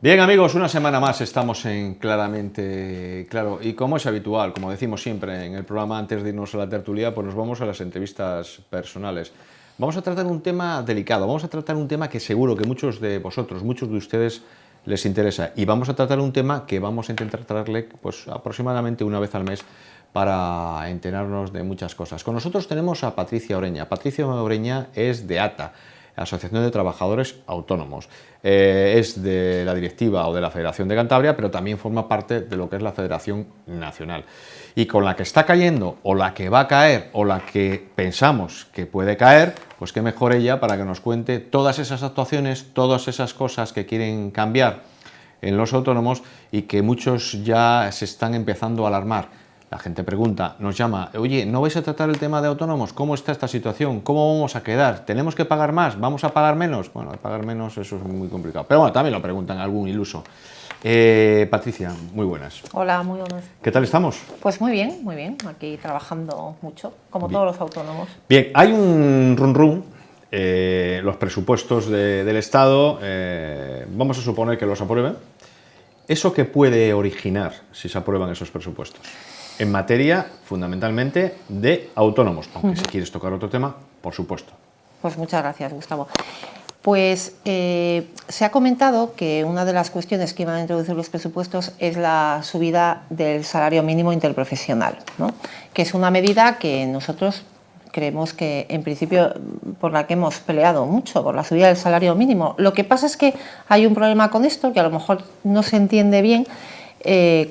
Bien amigos, una semana más estamos en Claramente Claro y como es habitual, como decimos siempre en el programa antes de irnos a la tertulia, pues nos vamos a las entrevistas personales. Vamos a tratar un tema delicado, vamos a tratar un tema que seguro que muchos de vosotros, muchos de ustedes les interesa y vamos a tratar un tema que vamos a intentar traerle pues aproximadamente una vez al mes para enterarnos de muchas cosas. Con nosotros tenemos a Patricia Oreña. Patricia Oreña es de ATA, Asociación de Trabajadores Autónomos. Es de la directiva o de la Federación de Cantabria, pero también forma parte de lo que es la Federación Nacional. Y con la que está cayendo, o la que va a caer, o la que pensamos que puede caer, pues qué mejor ella para que nos cuente todas esas actuaciones, todas esas cosas que quieren cambiar en los autónomos y que muchos ya se están empezando a alarmar. La gente pregunta, nos llama, oye, ¿no vais a tratar el tema de autónomos? ¿Cómo está esta situación? ¿Cómo vamos a quedar? ¿Tenemos que pagar más? ¿Vamos a pagar menos? Bueno, pagar menos eso es muy complicado. Pero bueno, también lo preguntan algún iluso. Patricia, muy buenas. Hola, muy buenas. ¿Qué tal estamos? Pues muy bien, aquí trabajando mucho, como todos los autónomos. Bien, hay un run. Los presupuestos del Estado, vamos a suponer que los aprueben. ¿Eso qué puede originar si se aprueban esos presupuestos? En materia, fundamentalmente, de autónomos, aunque si quieres tocar otro tema, por supuesto. Pues muchas gracias, Gustavo. Pues se ha comentado que una de las cuestiones que iban a introducir los presupuestos es la subida del salario mínimo interprofesional, ¿no? Que es una medida que nosotros creemos que, en principio, por la que hemos peleado mucho, por la subida del salario mínimo. Lo que pasa es que hay un problema con esto, que a lo mejor no se entiende bien,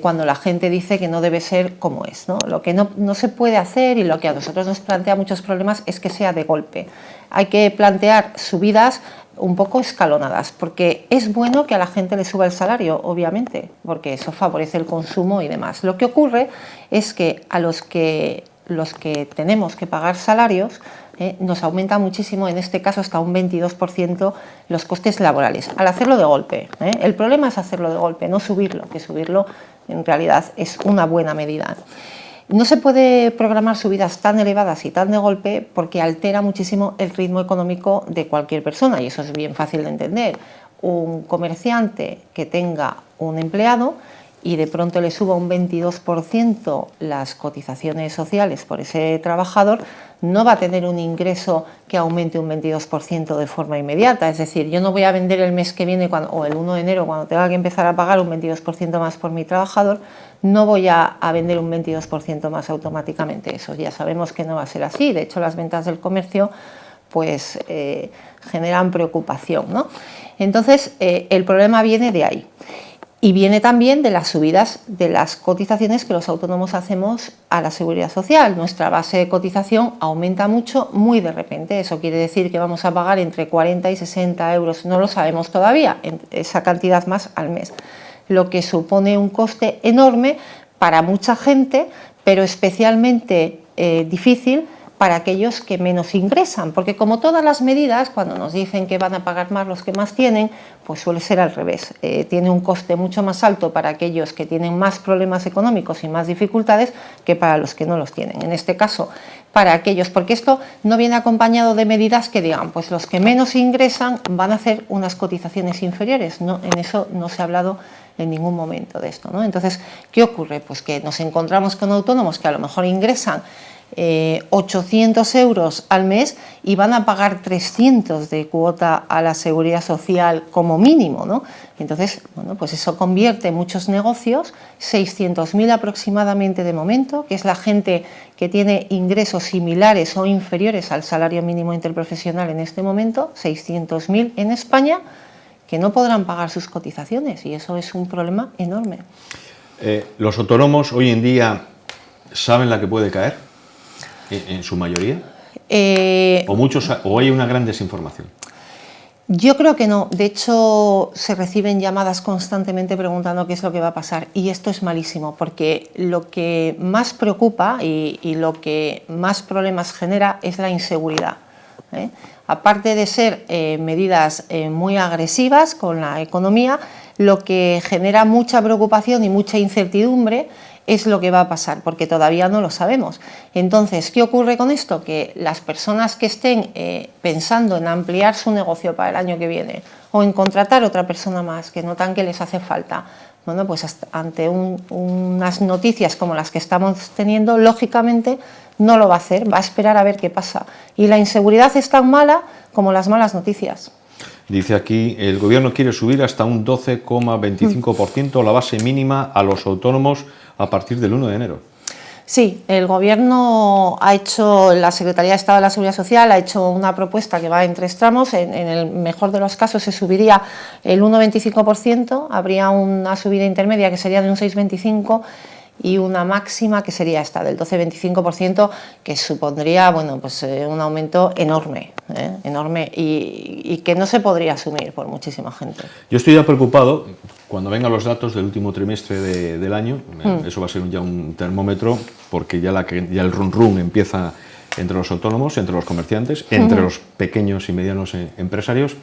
cuando la gente dice que no debe ser como es, ¿no? Lo que no se puede hacer y lo que a nosotros nos plantea muchos problemas es que sea de golpe. Hay que plantear subidas un poco escalonadas, porque es bueno que a la gente le suba el salario, obviamente, porque eso favorece el consumo y demás. Lo que ocurre es que a los que tenemos que pagar salarios, nos aumenta muchísimo, en este caso hasta un 22%, los costes laborales, al hacerlo de golpe. El problema es hacerlo de golpe, no subirlo, que subirlo en realidad es una buena medida. No se puede programar subidas tan elevadas y tan de golpe porque altera muchísimo el ritmo económico de cualquier persona, y eso es bien fácil de entender. Un comerciante que tenga un empleado y de pronto le suba un 22% las cotizaciones sociales por ese trabajador, no va a tener un ingreso que aumente un 22% de forma inmediata. Es decir, yo no voy a vender el mes que viene o el 1 de enero, cuando tenga que empezar a pagar un 22% más por mi trabajador, no voy a vender un 22% más automáticamente. Eso ya sabemos que no va a ser así. De hecho, las ventas del comercio pues generan preocupación, ¿no? Entonces, el problema viene de ahí. Y viene también de las subidas de las cotizaciones que los autónomos hacemos a la Seguridad Social. Nuestra base de cotización aumenta mucho, muy de repente. Eso quiere decir que vamos a pagar entre 40 y 60 euros, no lo sabemos todavía, esa cantidad más al mes. Lo que supone un coste enorme para mucha gente, pero especialmente difícil para aquellos que menos ingresan, porque como todas las medidas, cuando nos dicen que van a pagar más los que más tienen, pues suele ser al revés. Tiene un coste mucho más alto para aquellos que tienen más problemas económicos y más dificultades que para los que no los tienen. En este caso, para aquellos, porque esto no viene acompañado de medidas que digan, pues los que menos ingresan van a hacer unas cotizaciones inferiores. No, en eso no se ha hablado en ningún momento de esto, ¿no? Entonces, ¿qué ocurre? Pues que nos encontramos con autónomos que a lo mejor ingresan 800 euros al mes y van a pagar 300 de cuota a la Seguridad Social como mínimo, ¿no? Entonces, bueno, pues eso convierte muchos negocios, 600.000 aproximadamente de momento, que es la gente que tiene ingresos similares o inferiores al salario mínimo interprofesional en este momento, 600.000 en España, que no podrán pagar sus cotizaciones, y eso es un problema enorme. ¿Los autónomos hoy en día saben la que puede caer? ¿En su mayoría? ¿O hay una gran desinformación? Yo creo que no. De hecho, se reciben llamadas constantemente preguntando qué es lo que va a pasar, y esto es malísimo, porque lo que más preocupa y lo que más problemas genera es la inseguridad. Aparte de ser medidas muy agresivas con la economía, lo que genera mucha preocupación y mucha incertidumbre es lo que va a pasar, porque todavía no lo sabemos. Entonces, ¿qué ocurre con esto? Que las personas que estén pensando en ampliar su negocio para el año que viene o en contratar otra persona más, que notan que les hace falta. Bueno, pues ante unas noticias como las que estamos teniendo, lógicamente no lo va a hacer, va a esperar a ver qué pasa. Y la inseguridad es tan mala como las malas noticias. Dice aquí, el Gobierno quiere subir hasta un 12,25% la base mínima a los autónomos a partir del 1 de enero. Sí, el Gobierno ha hecho, la Secretaría de Estado de la Seguridad Social ha hecho una propuesta que va en 3 tramos. En el mejor de los casos se subiría el 1,25%, habría una subida intermedia que sería de un 6,25% y una máxima que sería esta del 12,25%, que supondría, bueno, pues un aumento enorme, enorme y que no se podría asumir por muchísima gente. Yo estoy ya preocupado cuando vengan los datos del último trimestre del año. Eso va a ser ya un termómetro, porque ya el run empieza entre los autónomos, entre los comerciantes, entre los pequeños y medianos empresarios,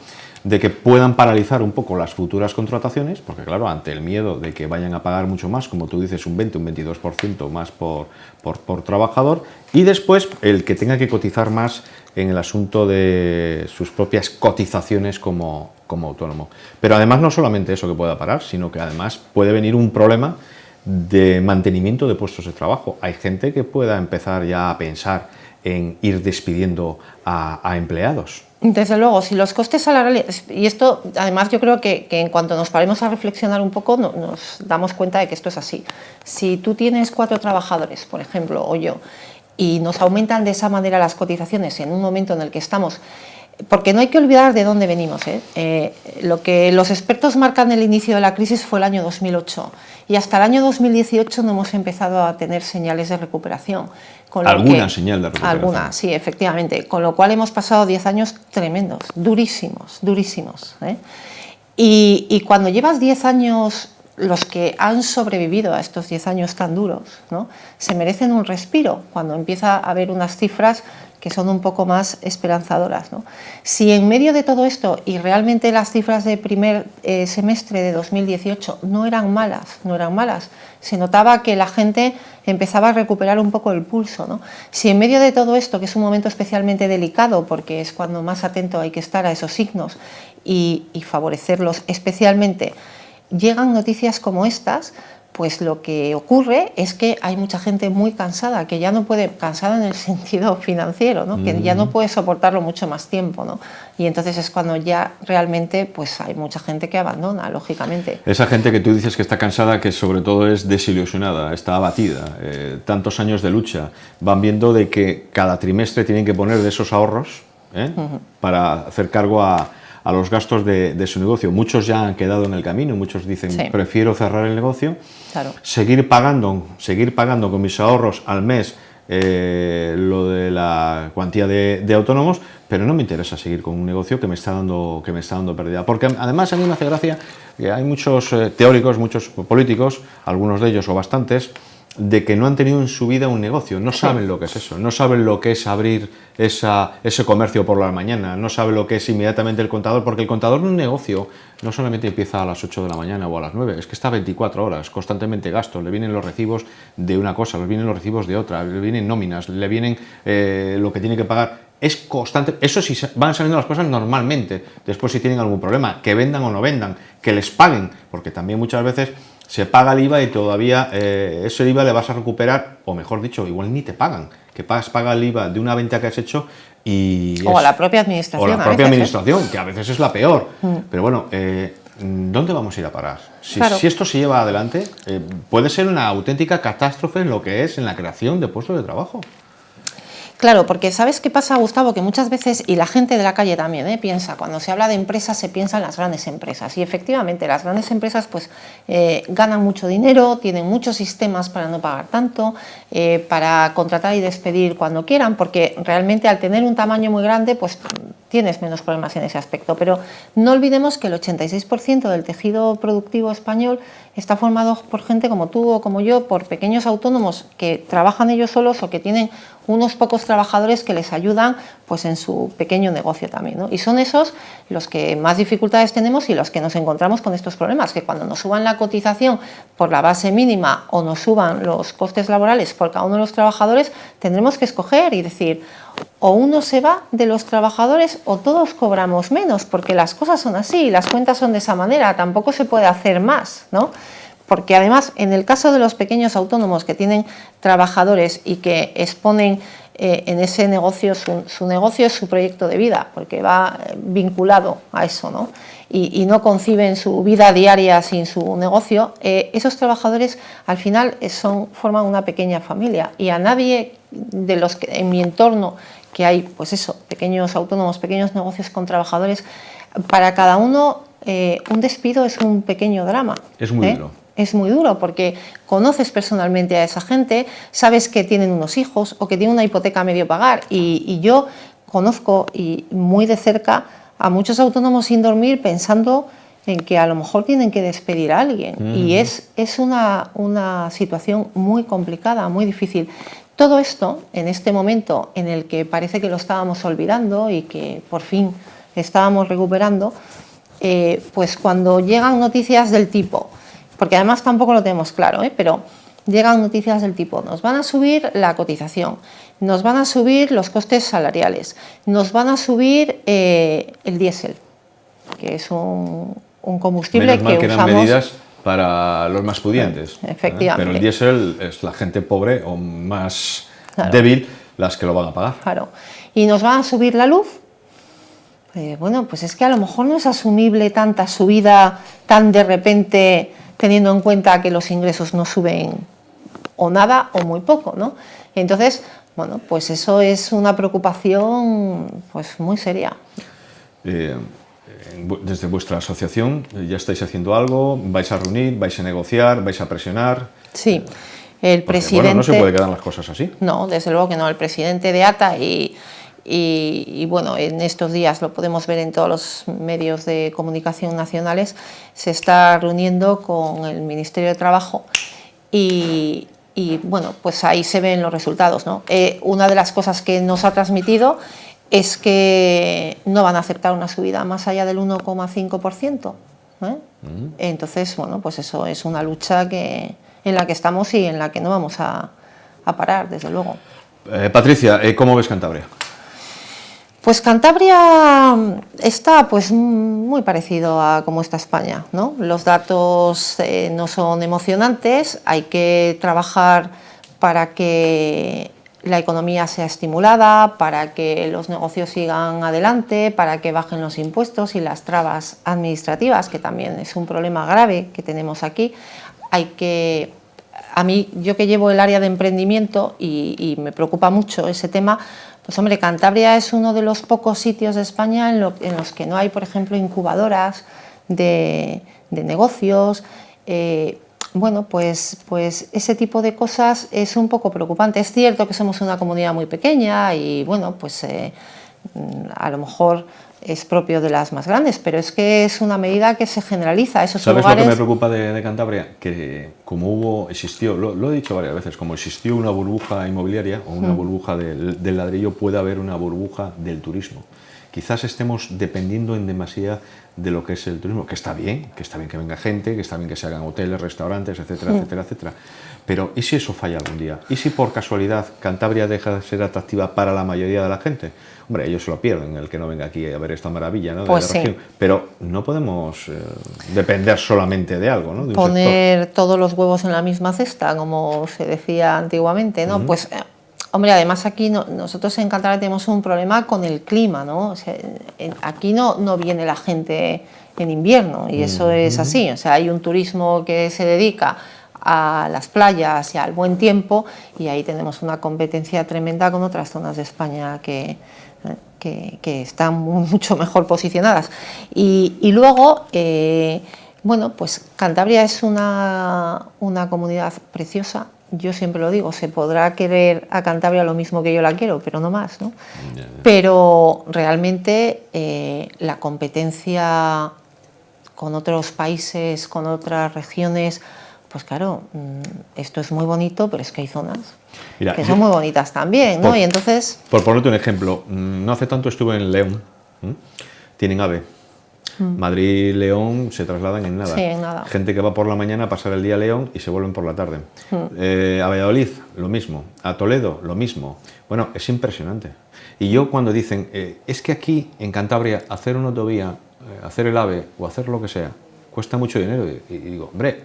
de que puedan paralizar un poco las futuras contrataciones, porque claro, ante el miedo de que vayan a pagar mucho más, como tú dices, un 20, un 22% más por trabajador, y después el que tenga que cotizar más en el asunto de sus propias cotizaciones como autónomo. Pero además no solamente eso que pueda parar, sino que además puede venir un problema de mantenimiento de puestos de trabajo. Hay gente que pueda empezar ya a pensar en ir despidiendo a empleados. Desde luego, si los costes salariales, y esto además yo creo que en cuanto nos paremos a reflexionar un poco nos damos cuenta de que esto es así. Si tú tienes 4 trabajadores, por ejemplo, o yo, y nos aumentan de esa manera las cotizaciones en un momento en el que estamos, porque no hay que olvidar de dónde venimos, lo que los expertos marcan el inicio de la crisis fue el año 2008 y hasta el año 2018 no hemos empezado a tener señales de recuperación. ¿Alguna señal de recuperación? Alguna, sí, efectivamente. Con lo cual hemos pasado 10 años tremendos, durísimos, durísimos. Y cuando llevas 10 años, los que han sobrevivido a estos 10 años tan duros, ¿no?, se merecen un respiro cuando empieza a haber unas cifras que son un poco más esperanzadoras, ¿no? Si en medio de todo esto, y realmente las cifras de primer semestre de 2018 no eran malas, se notaba que la gente empezaba a recuperar un poco el pulso, ¿no? Si en medio de todo esto, que es un momento especialmente delicado, porque es cuando más atento hay que estar a esos signos y favorecerlos especialmente, llegan noticias como estas, pues lo que ocurre es que hay mucha gente muy cansada, que ya no puede, cansada en el sentido financiero, ¿no?, que ya no puede soportarlo mucho más tiempo, ¿no? Y entonces es cuando ya realmente pues hay mucha gente que abandona, lógicamente. Esa gente que tú dices que está cansada, que sobre todo es desilusionada, está abatida, tantos años de lucha, van viendo de que cada trimestre tienen que poner de esos ahorros para hacer cargo a los gastos de su negocio. Muchos ya han quedado en el camino, muchos dicen, sí, prefiero cerrar el negocio, claro, seguir pagando con mis ahorros al mes lo de la cuantía de autónomos, pero no me interesa seguir con un negocio que me está dando pérdida. Porque además a mí me hace gracia que hay muchos teóricos, muchos políticos, algunos de ellos o bastantes, de que no han tenido en su vida un negocio, no saben lo que es eso, no saben lo que es abrir ese comercio por la mañana, no saben lo que es inmediatamente el contador, porque el contador de un negocio no solamente empieza a las 8 de la mañana o a las 9, es que está 24 horas, constantemente gasto, le vienen los recibos de una cosa, le vienen los recibos de otra, le vienen nóminas, le vienen lo que tiene que pagar. Es constante, eso sí van saliendo las cosas normalmente, después si tienen algún problema, que vendan o no vendan, que les paguen, porque también muchas veces se paga el IVA y todavía ese IVA le vas a recuperar, o mejor dicho, igual ni te pagan, que paga el IVA de una venta que has hecho y... O a la propia administración. O la propia administración, que a veces es la peor. Pero bueno, ¿dónde vamos a ir a parar? Si esto se lleva adelante, puede ser una auténtica catástrofe en lo que es en la creación de puestos de trabajo. Claro, porque ¿sabes qué pasa, Gustavo? Que muchas veces, y la gente de la calle también piensa, cuando se habla de empresas se piensa en las grandes empresas, y efectivamente las grandes empresas pues ganan mucho dinero, tienen muchos sistemas para no pagar tanto, para contratar y despedir cuando quieran, porque realmente al tener un tamaño muy grande pues tienes menos problemas en ese aspecto, pero no olvidemos que el 86% del tejido productivo español está formado por gente como tú o como yo, por pequeños autónomos que trabajan ellos solos o que tienen unos pocos trabajadores que les ayudan pues en su pequeño negocio también, ¿no? Y son esos los que más dificultades tenemos y los que nos encontramos con estos problemas, que cuando nos suban la cotización por la base mínima o nos suban los costes laborales por cada uno de los trabajadores, tendremos que escoger y decir, o uno se va de los trabajadores o todos cobramos menos, porque las cosas son así, las cuentas son de esa manera, tampoco se puede hacer más, ¿no? Porque además, en el caso de los pequeños autónomos que tienen trabajadores y que exponen en ese negocio, su negocio es su proyecto de vida, porque va vinculado a eso, ¿no? Y no conciben su vida diaria sin su negocio, esos trabajadores al final forman una pequeña familia, y a nadie de los que en mi entorno que hay, pues eso, pequeños autónomos, pequeños negocios con trabajadores, para cada uno un despido es un pequeño drama. Es muy duro. Es muy duro porque conoces personalmente a esa gente, sabes que tienen unos hijos o que tienen una hipoteca a medio pagar, y yo conozco y muy de cerca a muchos autónomos sin dormir pensando en que a lo mejor tienen que despedir a alguien, y es una situación muy complicada, muy difícil. Todo esto en este momento en el que parece que lo estábamos olvidando y que por fin estábamos recuperando, pues cuando llegan noticias del tipo, porque además tampoco lo tenemos claro, pero llegan noticias del tipo, nos van a subir la cotización, nos van a subir los costes salariales, nos van a subir el diésel, que es un combustible Menos mal que eran usamos... medidas para los más pudientes. Efectivamente. Pero el diésel es la gente pobre o más Claro. débil las que lo van a pagar. Claro. Y nos van a subir la luz. Bueno, pues es que a lo mejor no es asumible tanta subida tan de repente, teniendo en cuenta que los ingresos no suben o nada o muy poco, ¿no? Entonces, bueno, pues eso es una preocupación pues muy seria. Desde vuestra asociación, ¿ya estáis haciendo algo? ¿Vais a reunir? ¿Vais a negociar? ¿Vais a presionar? Sí, el presidente... Bueno, no se puede quedar las cosas así. No, desde luego que no. El presidente de ATA y bueno, en estos días lo podemos ver en todos los medios de comunicación nacionales, se está reuniendo con el Ministerio de Trabajo y bueno, pues ahí se ven los resultados, ¿no? Una de las cosas que nos ha transmitido es que no van a aceptar una subida más allá del 1,5%. Entonces, bueno, pues eso es una lucha en la que estamos y en la que no vamos a parar, desde luego. Patricia, ¿cómo ves Cantabria? Pues Cantabria está pues muy parecido a cómo está España, ¿no? Los datos no son emocionantes, hay que trabajar para que la economía sea estimulada, para que los negocios sigan adelante, para que bajen los impuestos y las trabas administrativas, que también es un problema grave que tenemos aquí. A mí, yo que llevo el área de emprendimiento y me preocupa mucho ese tema, pues hombre, Cantabria es uno de los pocos sitios de España en los que no hay, por ejemplo, incubadoras de negocios. Bueno, pues ese tipo de cosas es un poco preocupante. Es cierto que somos una comunidad muy pequeña y bueno, pues a lo mejor es propio de las más grandes, pero es que es una medida que se generaliza. Esos ¿Sabes lugares... lo que me preocupa de Cantabria? Que como existió, lo he dicho varias veces, como existió una burbuja inmobiliaria o una burbuja del ladrillo, puede haber una burbuja del turismo. Quizás estemos dependiendo en demasía de lo que es el turismo, que está bien que venga gente, que está bien que se hagan hoteles, restaurantes, etcétera, etcétera, etcétera. Pero ¿y si eso falla algún día? ¿Y si por casualidad Cantabria deja de ser atractiva para la mayoría de la gente? Hombre, ellos se lo pierden, el que no venga aquí a ver esta maravilla, ¿no? Pues de la región. sí. Pero no podemos depender solamente de algo, ¿no? De un poner sector. todos los huevos en la misma cesta, como se decía antiguamente, ¿no? Pues, hombre, además aquí nosotros en Cantabria tenemos un problema con el clima, ¿no? O sea, aquí no viene la gente en invierno y eso es así. O sea, hay un turismo que se dedica a las playas y al buen tiempo y ahí tenemos una competencia tremenda con otras zonas de España que están mucho mejor posicionadas. Y luego, bueno, pues Cantabria es una comunidad preciosa. Yo siempre lo digo, se podrá querer a Cantabria lo mismo que yo la quiero, pero no más, ¿no? Pero realmente la competencia con otros países, con otras regiones, pues claro, esto es muy bonito, pero es que hay zonas Mira, que son muy bonitas también, ¿no? Y entonces... Por ponerte un ejemplo, no hace tanto estuve en León. Tienen AVE. Madrid y León se trasladan en nada. Sí, en nada. Gente que va por la mañana a pasar el día a León y se vuelven por la tarde. A Valladolid, lo mismo. A Toledo, lo mismo. Bueno, es impresionante. Y yo cuando dicen, es que aquí en Cantabria hacer una autovía, hacer el AVE o hacer lo que sea, cuesta mucho dinero. Y digo, hombre,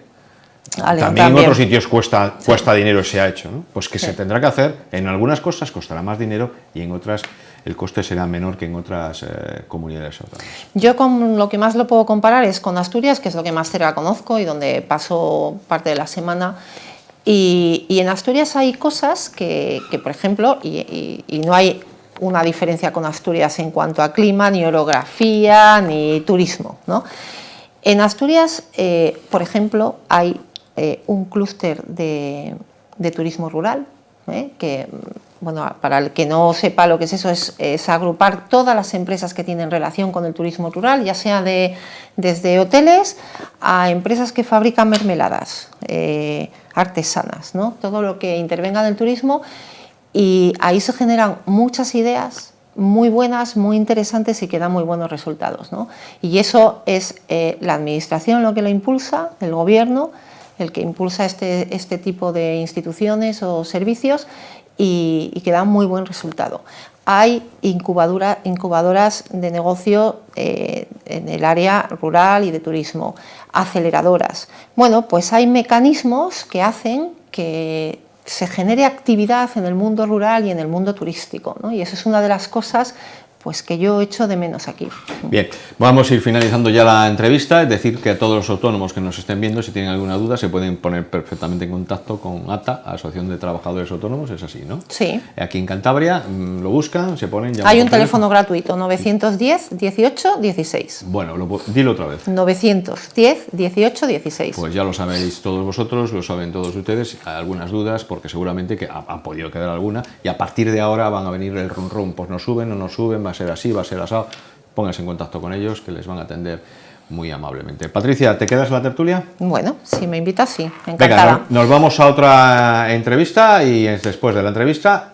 también en otros sitios cuesta dinero y se ha hecho, ¿no? Pues que se tendrá que hacer. En algunas cosas costará más dinero y en otras el coste será menor que en otras comunidades autónomas. Yo con lo que más lo puedo comparar es con Asturias, que es lo que más cerca conozco y donde paso parte de la semana. Y en Asturias hay cosas que por ejemplo, y no hay una diferencia con Asturias en cuanto a clima, ni orografía, ni turismo, ¿no? En Asturias, por ejemplo, hay un clúster de turismo rural, que, bueno, para el que no sepa lo que es eso, es agrupar todas las empresas que tienen relación con el turismo rural, ya sea desde hoteles a empresas que fabrican mermeladas artesanas, ¿no? Todo lo que intervenga en el turismo, y ahí se generan muchas ideas muy buenas, muy interesantes y que dan muy buenos resultados, ¿no? Y eso es la administración lo que lo impulsa, el gobierno, el que impulsa este tipo de instituciones o servicios y que dan muy buen resultado. Hay incubadoras de negocio en el área rural y de turismo, aceleradoras. Bueno, pues hay mecanismos que hacen que se genere actividad en el mundo rural y en el mundo turístico, ¿no? Y eso es una de las cosas pues que yo echo de menos aquí. Bien, vamos a ir finalizando ya la entrevista, es decir, que a todos los autónomos que nos estén viendo, si tienen alguna duda, se pueden poner perfectamente en contacto con ATA, Asociación de Trabajadores Autónomos, es así, ¿no? Sí. Aquí en Cantabria lo buscan, se ponen... Hay un teléfono gratuito, 910 18 16. Bueno, dilo otra vez. 910 18 16. Pues ya lo sabéis todos vosotros, lo saben todos ustedes, hay algunas dudas, porque seguramente que han podido quedar alguna, y a partir de ahora van a venir el rum rum, pues no suben o no suben, va a ser así, va a ser asado. Pónganse en contacto con ellos, que les van a atender muy amablemente. Patricia, ¿te quedas en la tertulia? Bueno, si me invitas, sí, encantada. Venga, nos vamos a otra entrevista y después de la entrevista,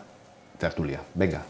tertulia. Venga.